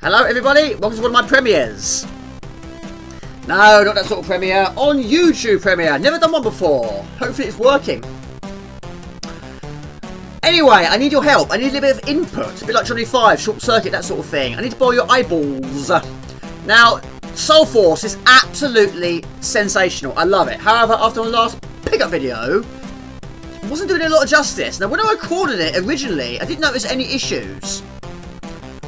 Hello everybody, welcome to one of my premieres. No, not that sort of premiere, on YouTube premiere. Never done one before. Hopefully it's working. Anyway, I need your help. I need a little bit of input. A bit like Johnny 5, short circuit, that sort of thing. I need to borrow your eyeballs. Now, Soul Force is absolutely sensational. I love it. However, after my last pickup video, it wasn't doing a lot of justice. Now, when I recorded it originally, I didn't notice any issues.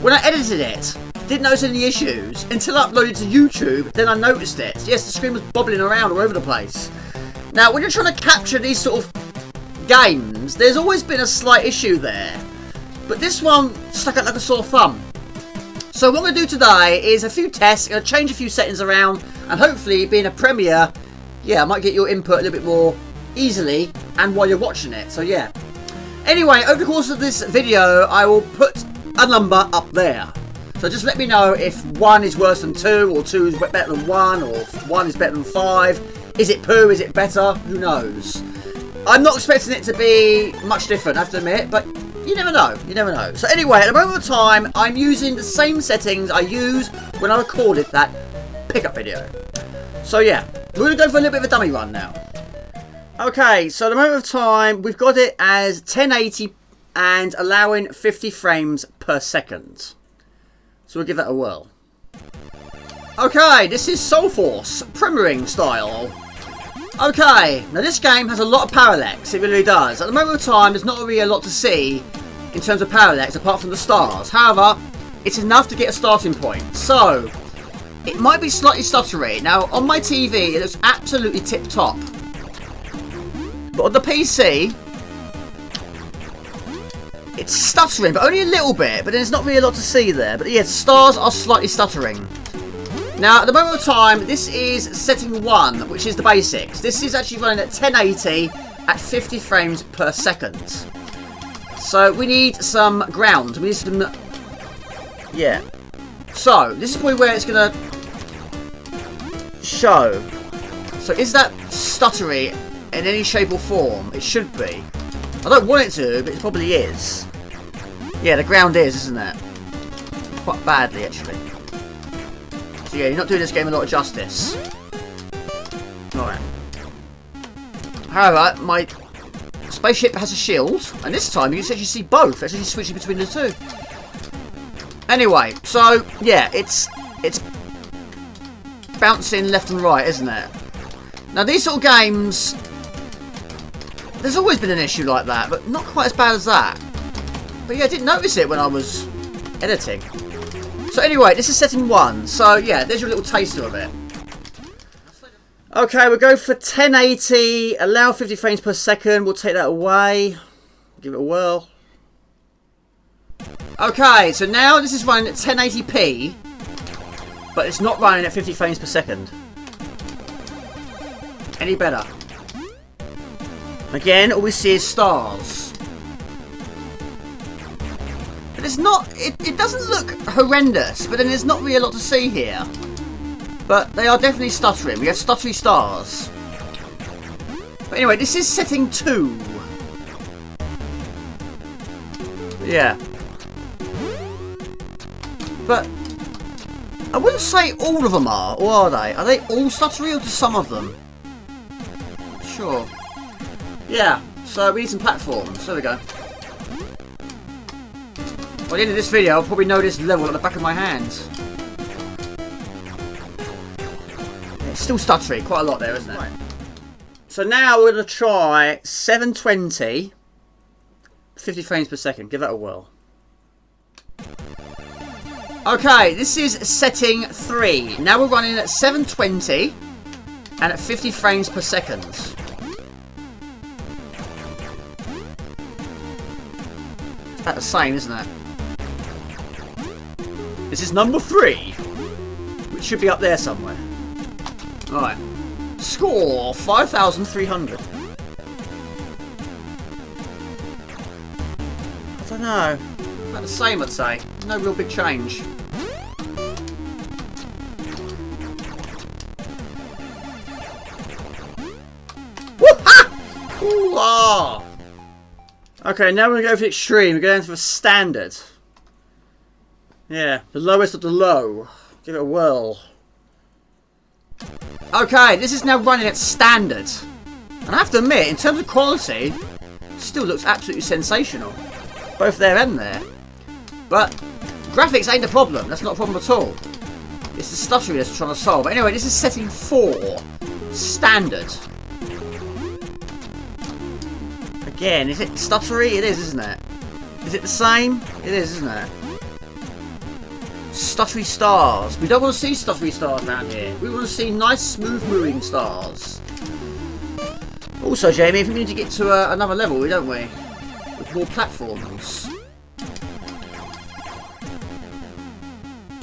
When I edited it, didn't notice any issues until I uploaded to YouTube. Then I noticed it. Yes, the screen was bobbling around all over the place. Now, when you're trying to capture these sort of games, there's always been a slight issue there. But this one stuck out like a sore thumb. So what I'm going to do today is a few tests. I'm going to change a few settings around, and hopefully, being a premiere, yeah, I might get your input a little bit more easily and while you're watching it. So yeah. Anyway, over the course of this video, I will put a number up there. So just let me know if 1 is worse than 2, or 2 is better than 1, or 1 is better than 5. Is it poo? Is it better? Who knows? I'm not expecting it to be much different, I have to admit, but you never know. You never know. So anyway, at the moment of time, I'm using the same settings I used when I recorded that pickup video. So yeah, we're going to go for a little bit of a dummy run now. Okay, so at the moment of time, we've got it as 1080 and allowing 50 frames per second. So we'll give that a whirl. Okay, this is Soul Force, premiering style. Okay, now this game has a lot of parallax, it really does. At the moment of time, there's not really a lot to see in terms of parallax apart from the stars. However, it's enough to get a starting point. So, it might be slightly stuttery. Now, on my TV, it looks absolutely tip-top. But on the PC, it's stuttering, but only a little bit. But there's not really a lot to see there. But yeah, stars are slightly stuttering. Now, at the moment of time, this is setting 1, which is the basics. This is actually running at 1080 at 50 frames per second. So, we need some ground. We need some... Yeah. So, this is probably where it's going to show. So, is that stuttery in any shape or form? It should be. I don't want it to, but it probably is. Yeah, the ground is, isn't it? Quite badly, actually. So yeah, you're not doing this game a lot of justice. Alright. However, my spaceship has a shield, and this time you can actually see both. It's actually switching between the two. Anyway, so yeah, it's bouncing left and right, isn't it? Now these sort of games, there's always been an issue like that, but not quite as bad as that. But yeah, I didn't notice it when I was editing. So anyway, this is setting 1. So yeah, there's your little taster of it. Okay, we'll go for 1080, allow 50 frames per second. We'll take that away. Give it a whirl. Okay, so now this is running at 1080p, but it's not running at 50 frames per second. Any better? Again, all we see is stars. But it's not, it doesn't look horrendous, but then there's not really a lot to see here. But they are definitely stuttering. We have stuttery stars. But anyway, this is setting 2. Yeah. But I wouldn't say all of them are, or are they? Are they all stuttery, or just some of them? Sure. Yeah, so we need some platforms. There we go. By the end of this video, I'll probably know this level at the back of my hands. It's still stuttery, quite a lot there, isn't it? Right. So now we're going to try 720, 50 frames per second. Give that a whirl. Okay, this is setting 3. Now we're running at 720 and at 50 frames per second. It's about the same, isn't it? This is number 3, which should be up there somewhere. Alright. Score 5,300. I don't know. About the same, I'd say. No real big change. Woo-ha! Ooh-ah! Okay, now we're going to go for the extreme. We're going for standard. Yeah, the lowest of the low. Give it a whirl. Okay, this is now running at standard. And I have to admit, in terms of quality, it still looks absolutely sensational. Both there and there. But graphics ain't the problem. That's not a problem at all. It's the stuttery that's trying to solve. But anyway, this is setting 4. Standard. Again, is it stuttery? It is, isn't it? Is it the same? It is, isn't it? Stuttery stars. We don't want to see stuttery stars around here. We want to see nice, smooth moving stars. Also, Jamie, if we need to get to another level, don't we? With more platforms.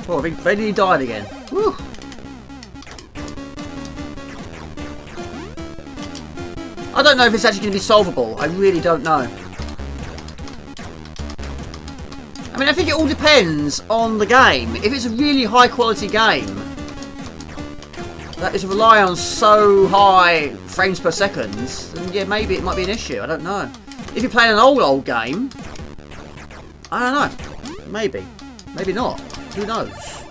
Oh, I think they nearly died again. Woo. I don't know if it's actually going to be solvable. I really don't know. I mean, I think it all depends on the game. If it's a really high quality game that is rely on so high frames per second, then yeah, maybe it might be an issue. I don't know. If you're playing an old game, I don't know. Maybe. Maybe not. Who knows?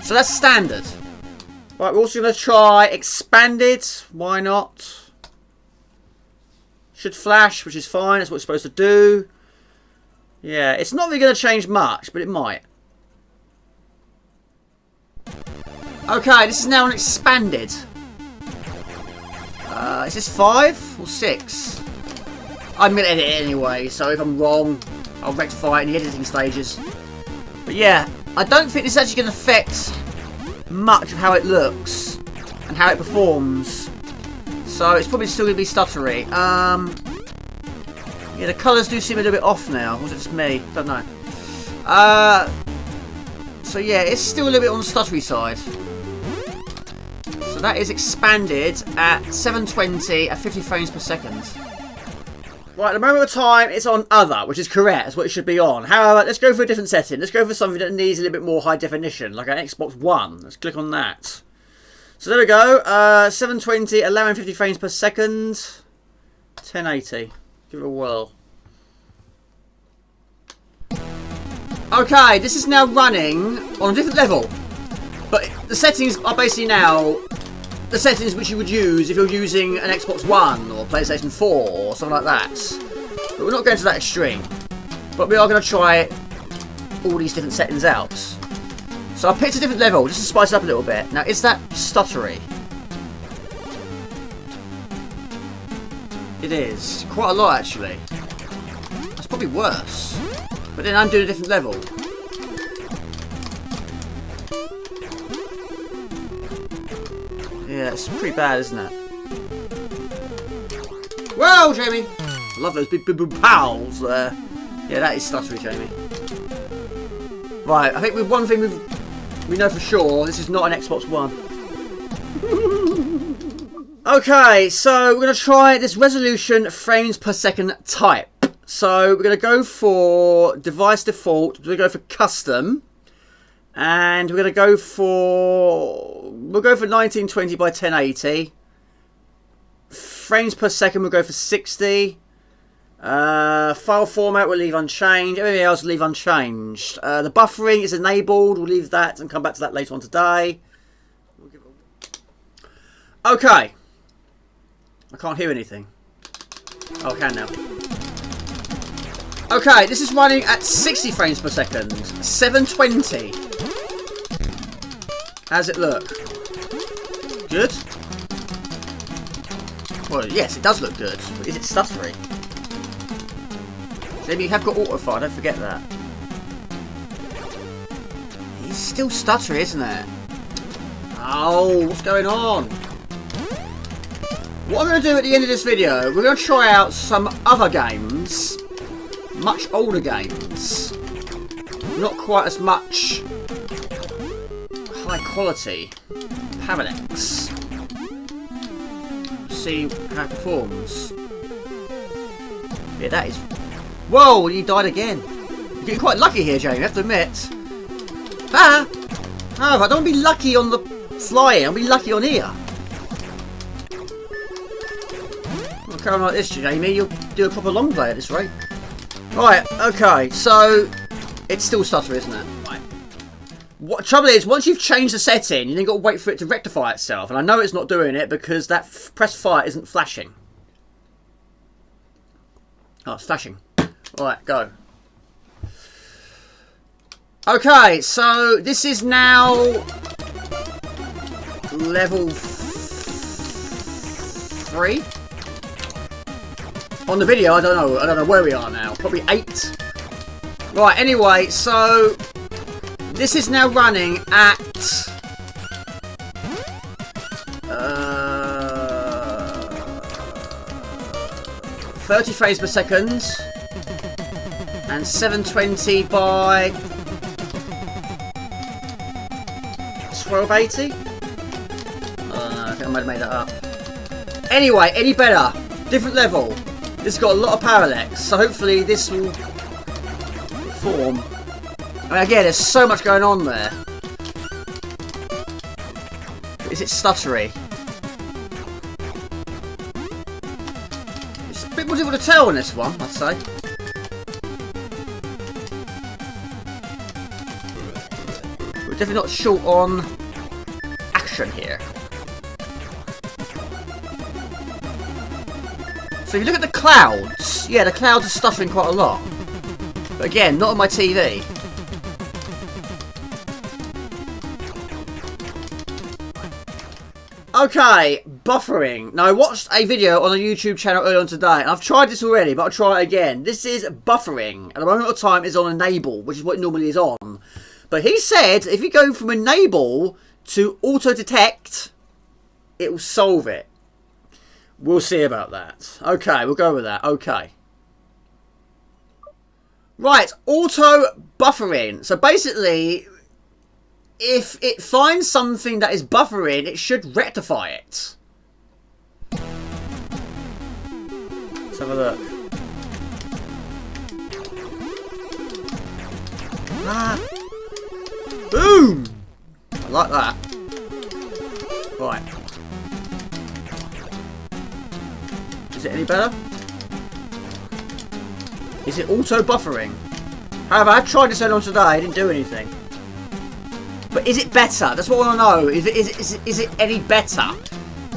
So that's standard. Right, we're also going to try expanded. Why not? Should flash, which is fine. That's what it's supposed to do. Yeah, it's not really going to change much, but it might. Okay, this is now an expanded. Is this 5 or 6? I'm going to edit it anyway, so if I'm wrong, I'll rectify it in the editing stages. But yeah, I don't think this is actually going to affect much of how it looks and how it performs. So it's probably still going to be stuttery. Yeah, the colours do seem a little bit off now. Was it just me? Don't know. So yeah, it's still a little bit on the stuttery side. So that is expanded at 720 at 50 frames per second. Right, at the moment of time, it's on other, which is correct. That's what it should be on. However, let's go for a different setting. Let's go for something that needs a little bit more high definition, like an Xbox One. Let's click on that. So there we go. 720, allowing 50 frames per second. 1080. Give it a whirl. Okay, this is now running on a different level. But the settings are basically now the settings which you would use if you're using an Xbox One or PlayStation 4 or something like that. But we're not going to that extreme. But we are going to try all these different settings out. So I picked a different level just to spice it up a little bit. Now, is that stuttery? It is. Quite a lot, actually. That's probably worse. But then I'm doing a different level. Yeah, it's pretty bad, isn't it? Whoa, Jamie! I love those big pals there. Yeah, that is stuttery, Jamie. Right, I think with one thing we know for sure, this is not an Xbox One. Okay, so we're going to try this resolution frames per second type. So we're going to go for device default, we're going to go for custom, and we're going to go for, we'll go for 1920 by 1080. Frames per second we'll go for 60. File format we'll leave unchanged, everything else we'll leave unchanged. The buffering is enabled, we'll leave that and come back to that later on today. Okay. I can't hear anything. Oh, I can now. Okay, this is running at 60 frames per second. 720. How's it look? Good? Well, yes, it does look good. But is it stuttery? Jamie, you have got autofire, don't forget that. It's still stuttery, isn't it? Oh, what's going on? What I'm going to do at the end of this video, we're going to try out some other games. Much older games. Not quite as much high quality. Parallax. See how it performs. Yeah, that is... Whoa, you died again. You're getting quite lucky here, Jamie, I have to admit. Ah! No, I don't want to be lucky on the fly-in, I'll be lucky on here. Carry on like this, Jamie, you'll do a proper long play at this rate. Right, okay, so It's still stutter, isn't it? Right. What trouble is, once you've changed the setting, you then got to wait for it to rectify itself. And I know it's not doing it because that press fire isn't flashing. Oh, it's flashing. Alright, go. Okay, so this is now level 3. On the video, I don't know where we are now. Probably 8. Right, anyway, so this is now running at 30 frames per second and 720 by 1280. I think I might have made that up. Anyway, any better? Different level. This has got a lot of parallax, so hopefully this will perform. I mean, again, there's so much going on there. Is it stuttery? It's a bit more difficult to tell on this one, I'd say. We're definitely not short on action here. So if you look at the clouds, yeah, the clouds are stuttering quite a lot. But again, not on my TV. Okay, buffering. Now, I watched a video on a YouTube channel earlier on today, and I've tried this already, but I'll try it again. This is buffering. At the moment of time, it's on enable, which is what it normally is on. But he said if you go from enable to auto detect, it will solve it. We'll see about that. Okay, we'll go with that. Okay. Right, auto buffering. So basically, if it finds something that is buffering, it should rectify it. Let's have a look. Ah. Boom! I like that. Right. Is it any better? Is it auto buffering? However, I tried this earlier on today, it didn't do anything. But is it better? That's what I want to know. Is it any better?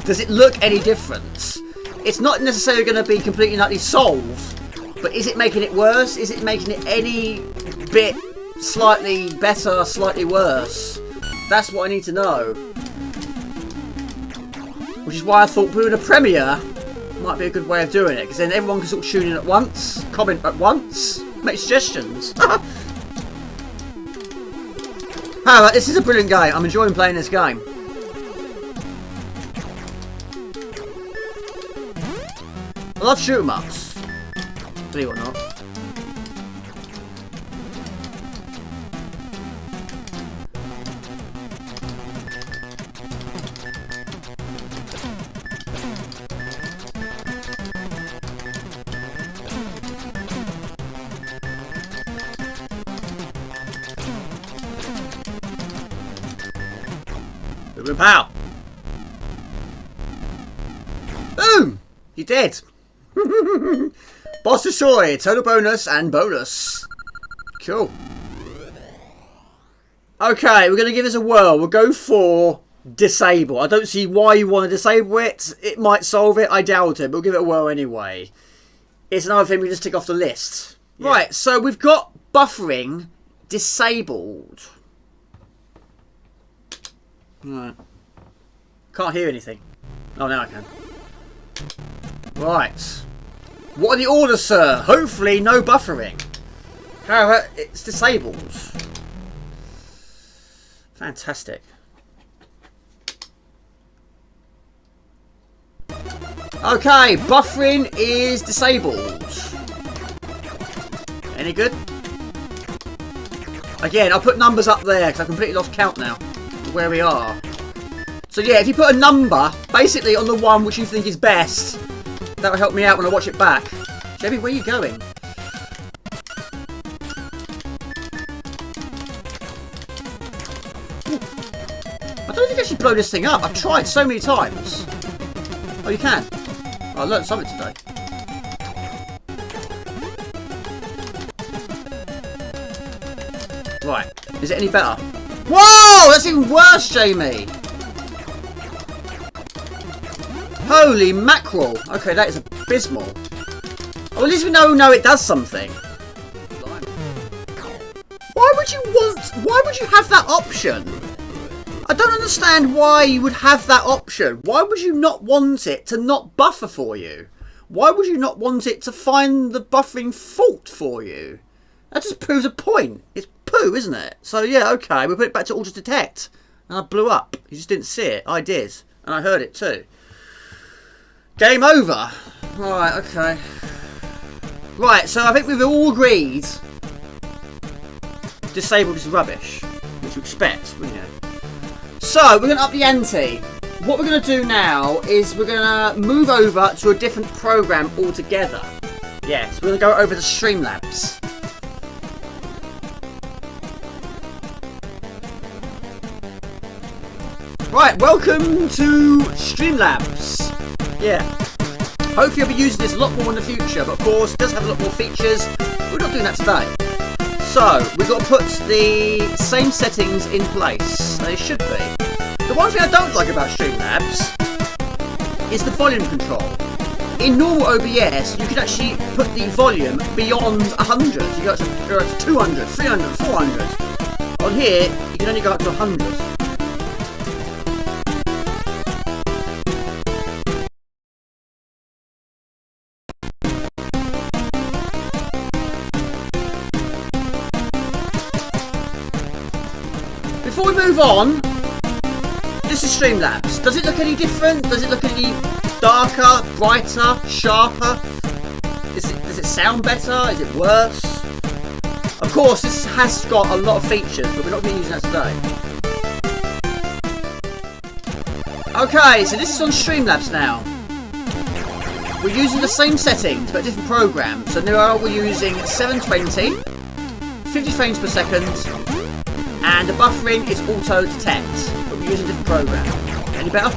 Does it look any different? It's not necessarily going to be completely and utterly solved, but is it making it worse? Is it making it any bit slightly better, slightly worse? That's what I need to know. Which is why I thought doing a premiere might be a good way of doing it, because then everyone can sort of tune in at once, comment at once, make suggestions. However, this is a brilliant game. I'm enjoying playing this game. I love shoot 'em ups, believe it or not. Pow! Boom! You're dead. Boss destroyed. Total bonus and bonus. Cool. Okay, we're going to give this a whirl. We'll go for disable. I don't see why you want to disable it. It might solve it. I doubt it. But we'll give it a whirl anyway. It's another thing we just tick off the list. Yeah. Right, so we've got buffering disabled. Right. Can't hear anything. Oh, now I can. Right. What are the orders, sir? Hopefully no buffering. However, it's disabled. Fantastic. Okay, buffering is disabled. Any good? Again, I'll put numbers up there because I completely lost count now of where we are. So yeah, if you put a number, basically on the one which you think is best, that will help me out when I watch it back. Jebby, where are you going? I don't think I should blow this thing up. I've tried so many times. Oh, you can. Oh, I learned something today. Right. Is it any better? Whoa! That's even worse, Jamie! Holy mackerel! Okay, that is abysmal. Oh, at least we know it does something. Why would you have that option? I don't understand why you would have that option. Why would you not want it to not buffer for you? Why would you not want it to find the buffering fault for you? That just proves a point. It's poo, isn't it? So yeah, okay, we put it back to auto detect. And I blew up. You just didn't see it. I did. And I heard it too. Game over. Right, okay. Right, so I think we've all agreed disabled is rubbish. Which you expect, wouldn't you? So, we're going to up the ante. What we're going to do now is we're going to move over to a different program altogether. Yes, we're going to go over to Streamlabs. Right, welcome to Streamlabs. Yeah. Hopefully I'll be using this a lot more in the future, but of course it does have a lot more features. We're not doing that today. So, we've got to put the same settings in place. They should be. The one thing I don't like about Streamlabs is the volume control. In normal OBS, you can actually put the volume beyond 100. You go up to 200, 300, 400. On here, you can only go up to 100. Before we move on, this is Streamlabs. Does it look any different? Does it look any darker, brighter, sharper? Does it sound better? Is it worse? Of course, this has got a lot of features, but we're not going to be using that today. Okay, so this is on Streamlabs now. We're using the same settings, but a different program. So now we're using 720, 50 frames per second, and the buffering is auto detect, but we're using a different program. Any better?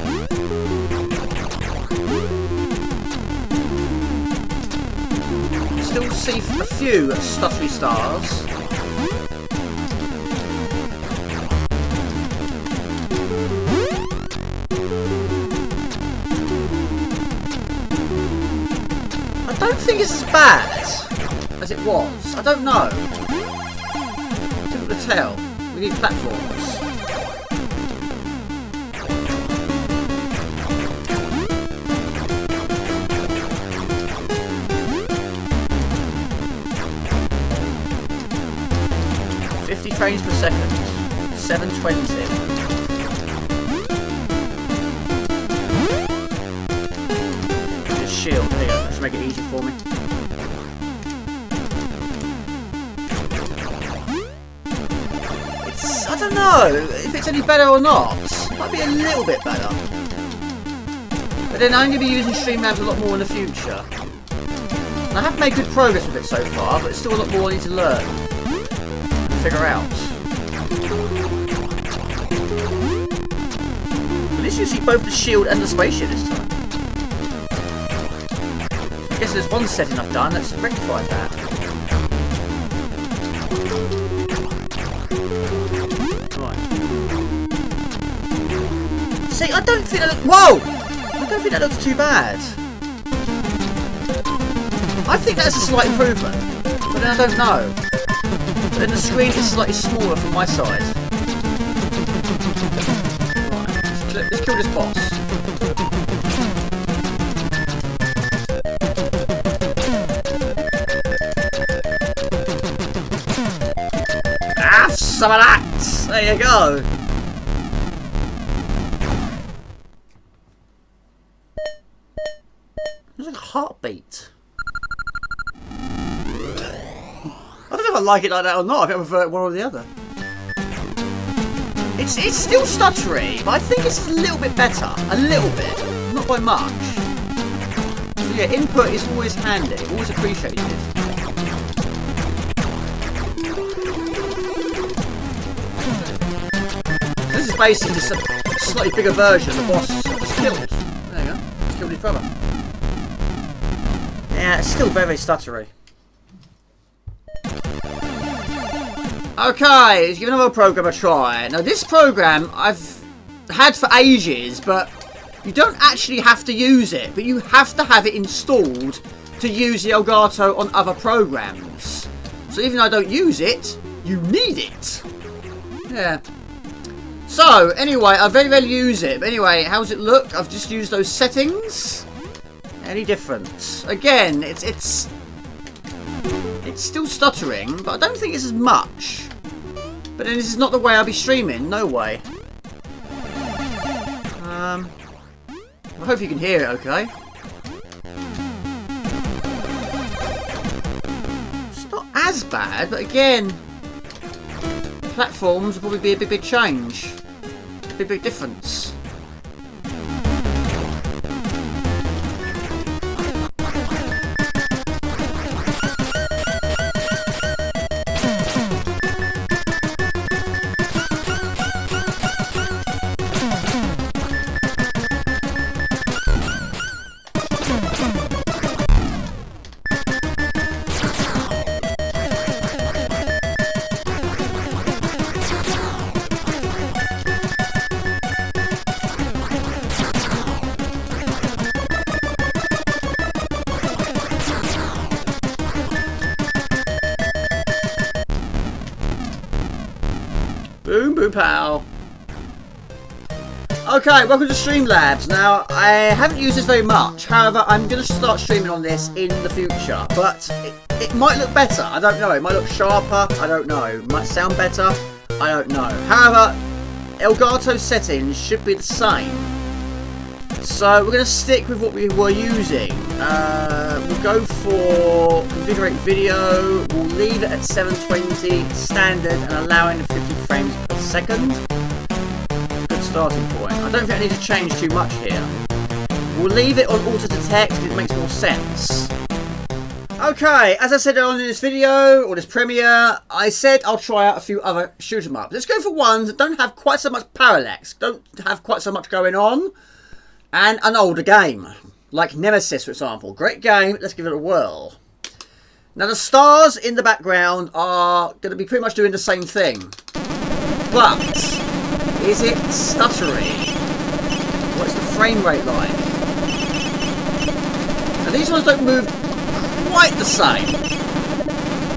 Still see a few stuttery stars. I don't think it's as bad as it was. I don't know. Difficult to tell. We need platforms. Frames per second, 720. Just shield, there you go, let's make it easy for me. I don't know if it's any better or not. It might be a little bit better. But then I'm going to be using Streamlabs a lot more in the future. And I have made good progress with it so far, but it's still a lot more I need to learn. Figure out. At least you see both the shield and the spaceship this time. I guess there's one setting I've done that's rectified that. Right. See, I don't think that looks... Whoa! I don't think that looks too bad. I think that's a slight improvement, but then I don't know. But then the screen is slightly smaller from my side. Right, let's kill this boss. Have some of that! There you go. There's like a heartbeat. I don't know if I like it like that or not. I think I prefer one or the other. It's still stuttery, but I think it's a little bit better. A little bit. Not by much. So yeah, input is always handy. Always appreciated. This is basically just a slightly bigger version of the boss just killed. There you go. Just killed his brother. Yeah, it's still very stuttery. Okay, let's give another program a try. Now this program I've had for ages, but you don't actually have to use it, but you have to have it installed to use the Elgato on other programs. So even though I don't use it, you need it. Yeah. So, anyway, I very rarely use it. But anyway, how does it look? I've just used those settings. Any different? Again, it's still stuttering, but I don't think it's as much. But then this is not the way I'll be streaming. No way. I hope you can hear it okay. It's not as bad, but again, platforms will probably be a big change. Big difference. Boom, boom, pow. Okay, welcome to Streamlabs. Now, I haven't used this very much. However, I'm going to start streaming on this in the future. But it might look better. I don't know. It might look sharper. I don't know. It might sound better. I don't know. However, Elgato settings should be the same. So, we're going to stick with what we were using. We'll go for configurate video. We'll leave it at 720 standard and allowing 50 frames per second. Good starting point. I don't think I need to change too much here. We'll leave it on auto detect because it makes more sense. Okay, as I said earlier in this video, or this premiere, I said I'll try out a few other shoot 'em up. Let's go for ones that don't have quite so much parallax, don't have quite so much going on, and an older game. Like Nemesis, for example. Great game, let's give it a whirl. Now the stars in the background are going to be pretty much doing the same thing. But, is it stuttery? What's the frame rate like? Now these ones don't move quite the same.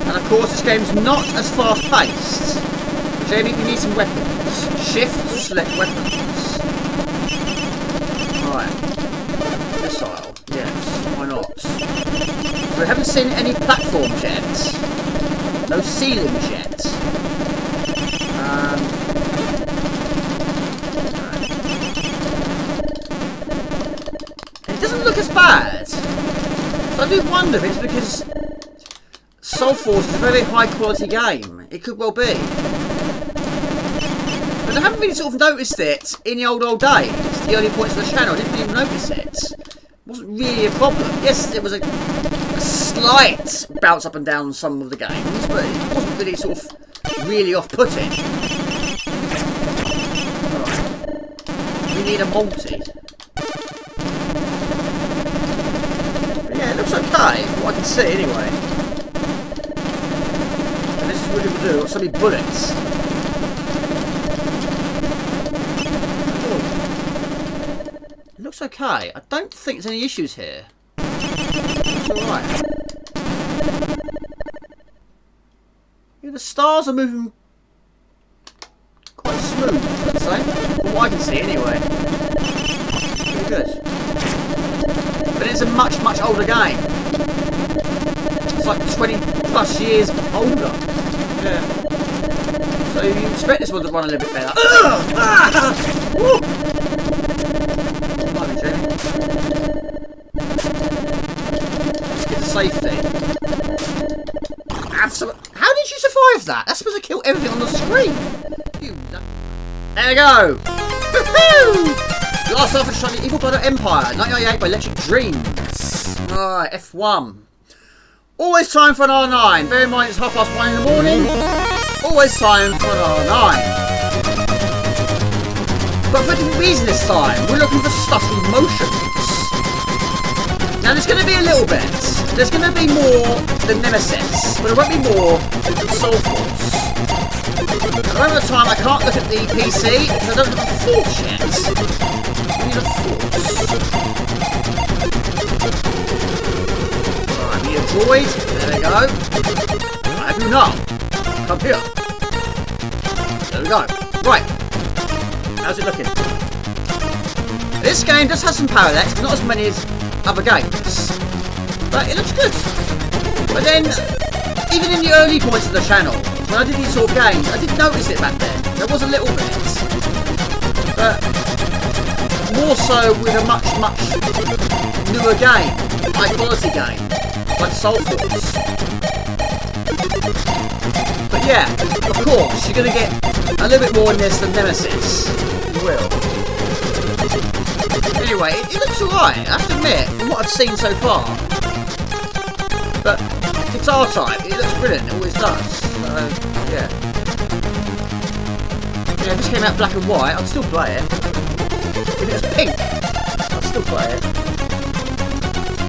And of course this game's not as fast paced. Jamie, we need some weapons. Shift to select weapons. Right. Missile. Yes, why not? So we haven't seen any platforms yet. No ceilings yet. It doesn't look as bad. So I do wonder if it's because Soul Force is a very high quality game. It could well be. But I haven't really sort of noticed it in the old days. The early points of the channel, I didn't even notice it. It wasn't really a problem. Yes, there was a slight bounce up and down on some of the games, but it wasn't really sort of really off-putting. Right. We need a multi. But yeah, it looks okay, from what I can see anyway. And this is what it will do, so many bullets. Looks okay. I don't think there's any issues here. It's alright. Yeah, the stars are moving quite smooth, I'd say. From what I can see anyway. Pretty good. But it's a much older game. It's like 20 plus years older. Yeah. So you expect this one to run a little bit better. Get to safety. How did you survive that? That's supposed to kill everything on the screen. There we go. Last off, trying the Evil Brother Empire, 1998 by Electric Dreams. Alright, F1. Always time for an R9. Bear in mind it's 1:30 in the morning. Always time for an R9. But for a different reason this time. We're looking for stuttery motions. Now there's going to be a little bit. There's going to be more than Nemesis, but it won't be more than Soul Force. moment of time, I can't look at the PC because I don't have a force yet. I need a force. Right, I need a droid. There we go. I have you now. Come here. There we go. Right. How's it looking? This game does have some parallax, but not as many as other games. But it looks good. But then, even in the early points of the channel, when I did these sort of games, I did notice it back then. There was a little bit. But more so with a much, much newer game. High quality game. Like Soul Force. But yeah, of course, you're going to get a little bit more in this than Nemesis. You will. Anyway, it looks alright, I have to admit, from what I've seen so far. But guitar type, it looks brilliant, it always does. So, yeah. Yeah, if this came out black and white, I'd still play it. If it was pink, I'd still play it.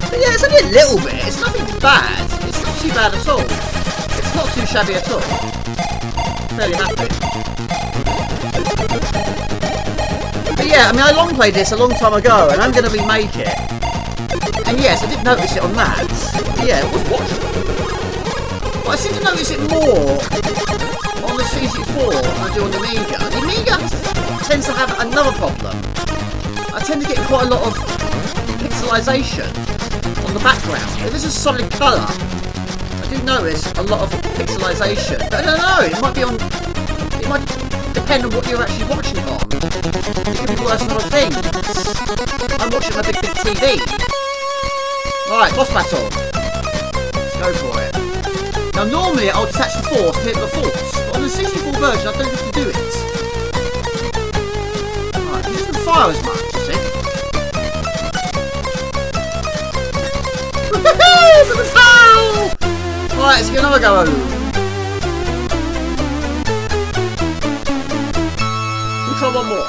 But yeah, it's only a little bit, it's nothing bad. It's not too bad at all. It's not too shabby at all. Fairly happy. But yeah, I mean, I long played this a long time ago, and I'm going to remake it. And yes, I did notice it on that. But yeah, it was watchable. But I seem to notice it more on the CG4 than I do on the Amiga. The Amiga tends to have another problem. I tend to get quite a lot of pixelization on the background. If this is solid colour, I do notice a lot of pixelization. But I don't know, it might be on... It might depend on what you're actually watching it on. It could be worse than other things. I'm watching a big TV. Right, boss battle. Let's go for it. Now normally I'll detach the force to hit the force, but on the 64 version I don't have to do it. Right, it doesn't fire as much, does it? Woohoo! Right, let's get another go. One more.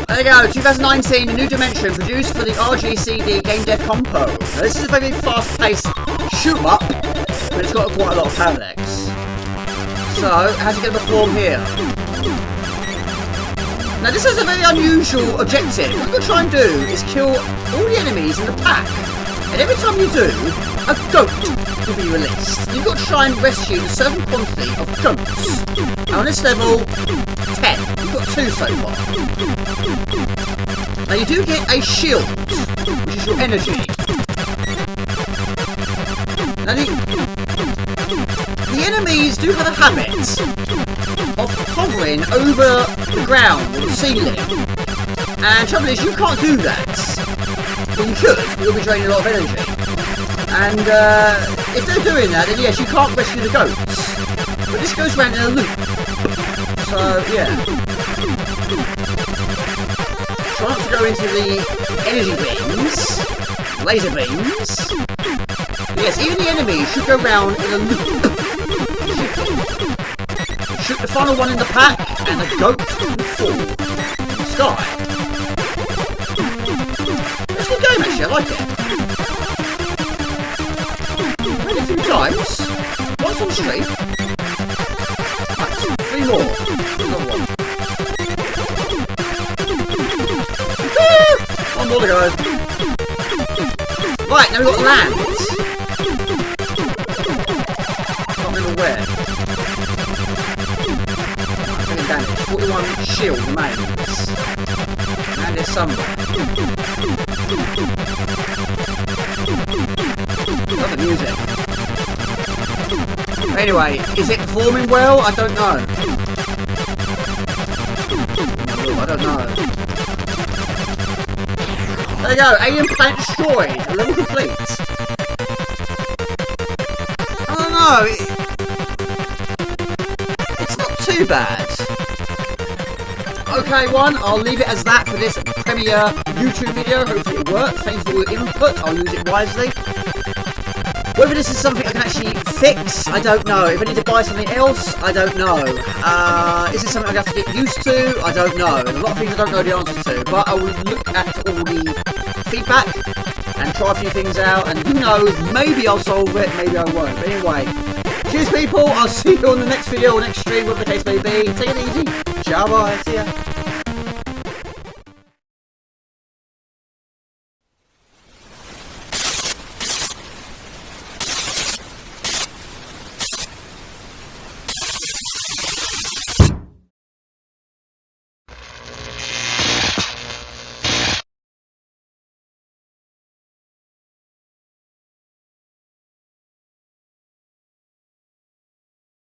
There you go, 2019, A New Dimension, produced for the RGCD Game Dev Compo. Now, this is a very fast-paced shoot-up, but it's got quite a lot of parallax. So, how's it going to perform here? Now, this is a very unusual objective. What you're trying to do is kill all the enemies in the pack. And every time you do, a goat will be released. You've got to try and rescue a certain quantity of goats. Now, on this level, 10. You've got 2 so far. Now you do get a shield, which is your energy. Now the enemies do have a habit of hovering over the ground or the ceiling. And the trouble is, you can't do that. Well, you could, but you'll be draining a lot of energy. And if they're doing that, then yes, you can't rescue the goats. But this goes around in a loop. So, yeah. Try not to go into the energy beams, laser beams. But yes, even the enemies should go round in a loop. Shoot the final one in the pack, and the goat will fall from the sky. It's a good game, actually, I like it. Played it a few times. Once on stream. Right, 3 more. Another one. One more to go. Right, now we've got land. Can't remember where. Right, damage. 41 shield remains. And there's somewhere. Love the music. Anyway, is it performing well? I don't know. I don't know. There you go, alien planet destroyed, level complete. I don't know, it's not too bad. Okay, I'll leave it as that for this premiere YouTube video. Hopefully it works. Thanks for all your input, I'll use it wisely. Whether this is something I can actually fix, I don't know. If I need to buy something else, I don't know. Is this something I have to get used to? I don't know. There's a lot of things I don't know the answers to, but I will look at all the feedback and try a few things out, and who knows, maybe I'll solve it, maybe I won't. But anyway, Cheers, people. I'll see you on the next video or next stream, whatever the case may be. Take it easy. Ciao, bye. See ya.